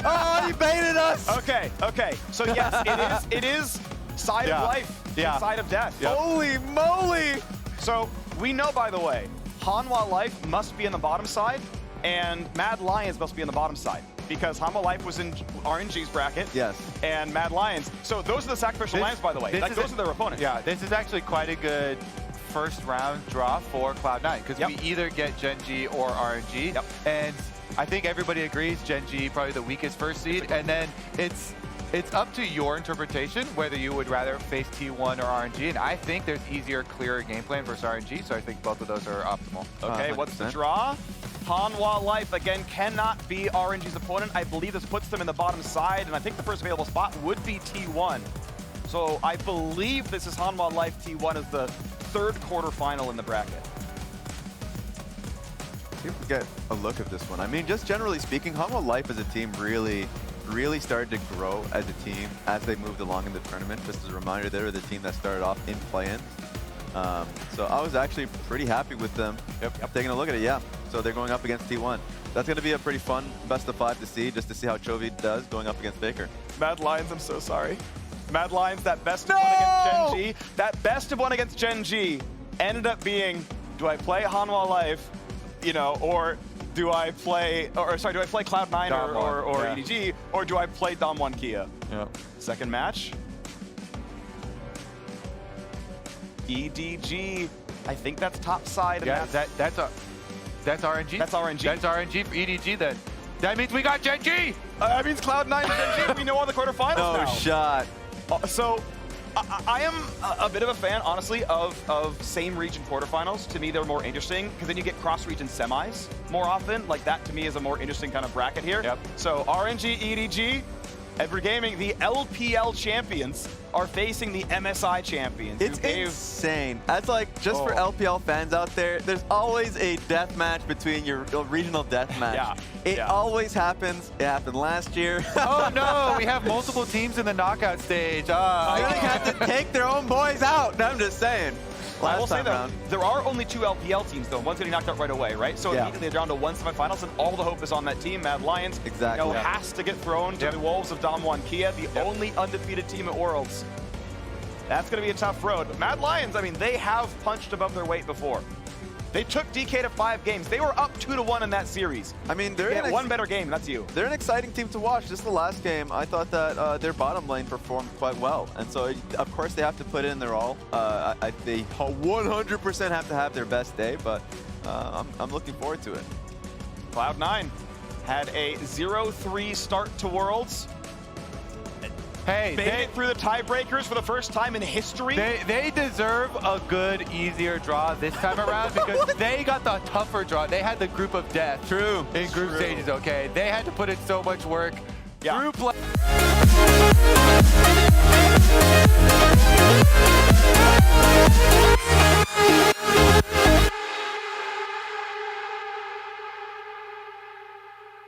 Oh, he baited us. Okay. So yes, it is side of life, side of death. Yep. Holy moly! So we know, by the way, Hanwha Life must be on the bottom side, and Mad Lions must be on the bottom side. because Hamo Life was in RNG's bracket. Yes. And Mad Lions. So those are the sacrificial lambs, by the way. Like, those are their opponents. Yeah, this is actually quite a good first round draw for Cloud9 because we either get Gen G or RNG. And I think everybody agrees Gen G probably the weakest first seed. And then it's up to your interpretation whether you would rather face T1 or RNG. And I think there's easier, clearer game plan versus RNG. So I think both of those are optimal. Okay, what's the draw? Hanwha Life, again, cannot be RNG's opponent. I believe this puts them in the bottom side, and I think the first available spot would be T1. So I believe this is Hanwha Life T1 as the third quarterfinal in the bracket. See if we get a look at this one. I mean, just generally speaking, Hanwha Life as a team really started to grow as a team as they moved along in the tournament. Just as a reminder, they were the team that started off in play-ins. So I was actually pretty happy with them. Taking a look at it, yeah. So they're going up against T1. That's going to be a pretty fun best of 5 to see, just to see how Chovy does going up against Faker. Mad Lions, I'm so sorry. Mad Lions, that best of one against Gen G. That best of one against Gen G ended up being, do I play Hanwha Life, you know, or do I play, or sorry, do I play Cloud9 or EDG, or do I play Dom1 Kia? Second match. EDG, I think that's top side. Yeah, that's RNG. That's RNG. That's RNG for EDG then. That means we got Gen G! That means Cloud9 and Gen G. We know all the quarterfinals now. No shot. So I am a bit of a fan, honestly, of same region quarterfinals. To me, they're more interesting because then you get cross-region semis more often. Like that, to me, is a more interesting kind of bracket here. So RNG, EDG, Edward Gaming, the LPL champions are facing the MSI champions. It's insane. That's like, just for LPL fans out there, there's always a death match between your regional death match. It always happens. It happened last year. Oh no, we have multiple teams in the knockout stage. They have to take their own boys out. I'm just saying. I will say, though, there are only 2 LPL teams, though. One's getting knocked out right away, right? So immediately they're down to 1 semifinals, and all the hope is on that team. Mad Lions, has to get thrown to the wolves of Dom1 Kia, the only undefeated team at Worlds. That's going to be a tough road. But Mad Lions, I mean, they have punched above their weight before. They took DK to 5 games. They were up 2-1 in that series. I mean, they're one better game, that's you. They're an exciting team to watch. Just the last game, I thought that their bottom lane performed quite well. And so, of course, they have to put in their all. They 100% have to have their best day, but I'm looking forward to it. Cloud9 had a 0-3 start to Worlds. Hey, made it through the tiebreakers for the first time in history. They deserve a good, easier draw this time around because they got the tougher draw. They had the group of death. In group stages, okay? They had to put in so much work through play.